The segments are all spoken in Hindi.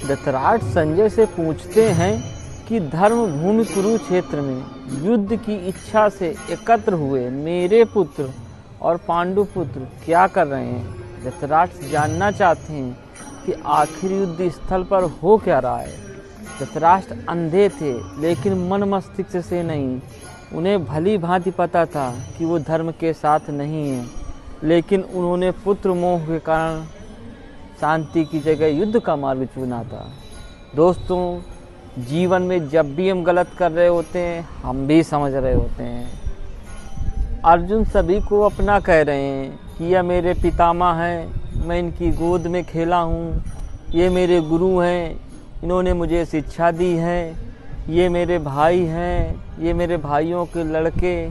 धृतराष्ट्र संजय से पूछते हैं कि धर्म भूमि कुरुक्षेत्र में युद्ध की इच्छा से एकत्र हुए मेरे पुत्र और पांडु पुत्र क्या कर रहे हैं। धृतराष्ट्र जानना चाहते हैं कि आखिर युद्ध स्थल पर हो क्या रहा है। धृतराष्ट्र अंधे थे लेकिन मन मस्तिष्क से नहीं। उन्हें भली भांति पता था कि वो धर्म के साथ नहीं है, लेकिन उन्होंने पुत्र मोह के कारण शांति की जगह युद्ध का मार्ग चुना था। दोस्तों, जीवन में जब भी हम गलत कर रहे होते हैं, हम भी समझ रहे होते हैं। अर्जुन सभी को अपना कह रहे हैं कि यह मेरे पितामह हैं, मैं इनकी गोद में खेला हूँ, ये मेरे गुरु हैं, इन्होंने मुझे शिक्षा दी है, ये मेरे भाई हैं, ये मेरे भाइयों के लड़के।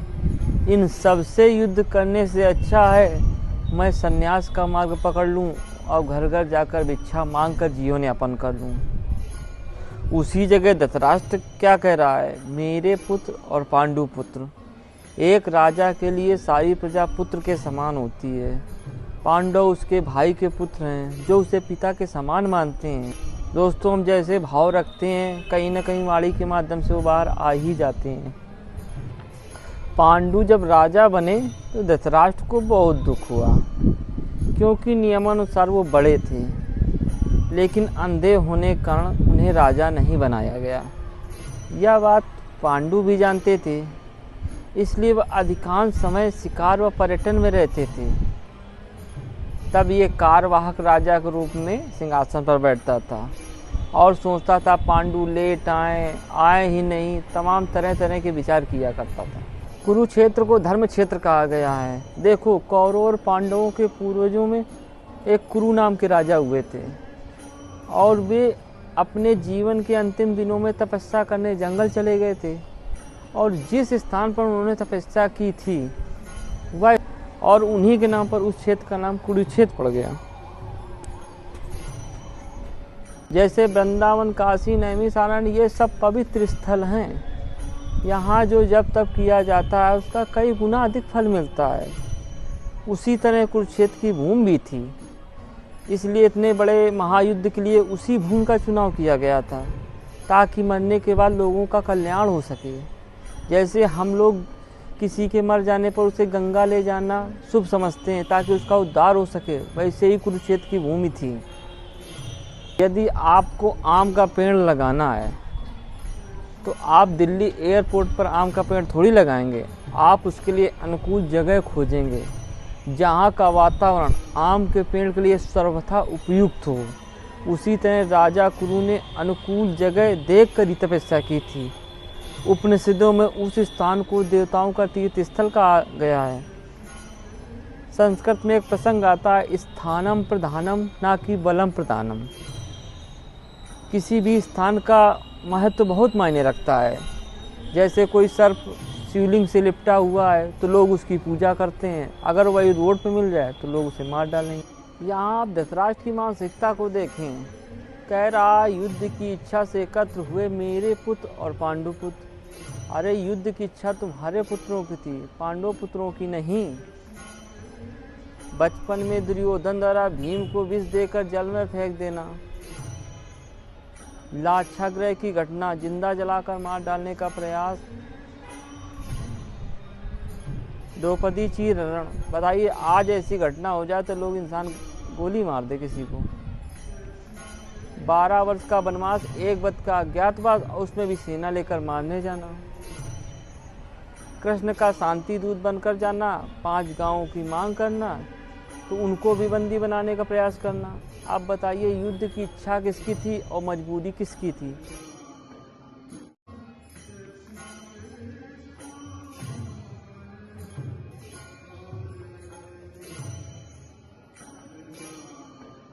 इन सब से युद्ध करने से अच्छा है मैं संन्यास का मार्ग पकड़ लूँ और घर घर जाकर भिक्षा मांग कर जीवन यापन कर लूँ। उसी जगह धृतराष्ट्र क्या कह रहा है, मेरे पुत्र और पांडु पुत्र। एक राजा के लिए सारी प्रजा पुत्र के समान होती है। पांडव उसके भाई के पुत्र हैं जो उसे पिता के समान मानते हैं। दोस्तों, हम जैसे भाव रखते हैं कहीं ना कहीं वाणी के माध्यम से वो बाहर आ ही जाते हैं। पांडु जब राजा बने तो धृतराष्ट्र को बहुत दुख हुआ, क्योंकि नियमानुसार वो बड़े थे, लेकिन अंधे होने के कारण उन्हें राजा नहीं बनाया गया। यह बात पांडु भी जानते थे, इसलिए वह अधिकांश समय शिकार व पर्यटन में रहते थे। तब ये कार्यवाहक राजा के रूप में सिंहासन पर बैठता था और सोचता था पांडु लेट आए ही नहीं, तमाम तरह तरह के विचार किया करता था। कुरुक्षेत्र को धर्म क्षेत्र कहा गया है। देखो, कौरव और पांडवों के पूर्वजों में एक कुरु नाम के राजा हुए थे और वे अपने जीवन के अंतिम दिनों में तपस्या करने जंगल चले गए थे, और जिस स्थान पर उन्होंने तपस्या की थी वह और उन्हीं के नाम पर उस क्षेत्र का नाम कुरुक्षेत्र पड़ गया। जैसे वृंदावन, काशी, नैमिषारण्य ये सब पवित्र स्थल हैं। यहाँ जो जब तब किया जाता है उसका कई गुना अधिक फल मिलता है। उसी तरह कुरुक्षेत्र की भूमि भी थी, इसलिए इतने बड़े महायुद्ध के लिए उसी भूमि का चुनाव किया गया था, ताकि मरने के बाद लोगों का कल्याण हो सके। जैसे हम लोग किसी के मर जाने पर उसे गंगा ले जाना शुभ समझते हैं ताकि उसका उद्धार हो सके, वैसे ही कुरुक्षेत्र की भूमि थी। यदि आपको आम का पेड़ लगाना है तो आप दिल्ली एयरपोर्ट पर आम का पेड़ थोड़ी लगाएंगे। आप उसके लिए अनुकूल जगह खोजेंगे जहाँ का वातावरण आम के पेड़ के लिए सर्वथा उपयुक्त हो। उसी तरह राजा कुरु ने अनुकूल जगह देखकर ही तपस्या की थी। उपनिषदों में उस स्थान को देवताओं का तीर्थ स्थल कहा गया है। संस्कृत में एक प्रसंग आता है, स्थानम प्रधानम ना कि बलम प्रधानम। किसी भी स्थान का महत्व बहुत मायने रखता है। जैसे कोई सर्प शिवलिंग से लिपटा हुआ है तो लोग उसकी पूजा करते हैं, अगर वही रोड पे मिल जाए तो लोग उसे मार डालेंगे। यहाँ आप धृतराष्ट्र की मानसिकता को देखें। कह रहा, युद्ध की इच्छा से एकत्र हुए मेरे पुत्र और पांडु पुत्र। अरे, युद्ध की इच्छा तुम्हारे पुत्रों की थी, पांडव पुत्रों की नहीं। बचपन में दुर्योधन द्वारा भीम को विष देकर जल में फेंक देना, लाक्षागृह की घटना, जिंदा जलाकर मार डालने का प्रयास, द्रौपदी चीर हरण। बताइए, आज ऐसी घटना हो जाए तो लोग इंसान गोली मार दे किसी को। 12 वर्ष का वनवास, एक वध का अज्ञातवास, उसमें भी सेना लेकर मारने जाना। कृष्ण का शांति दूत बनकर जाना, 5 गांवों की मांग करना, तो उनको भी बंदी बनाने का प्रयास करना। आप बताइए, युद्ध की इच्छा किसकी थी और मजबूरी किसकी थी?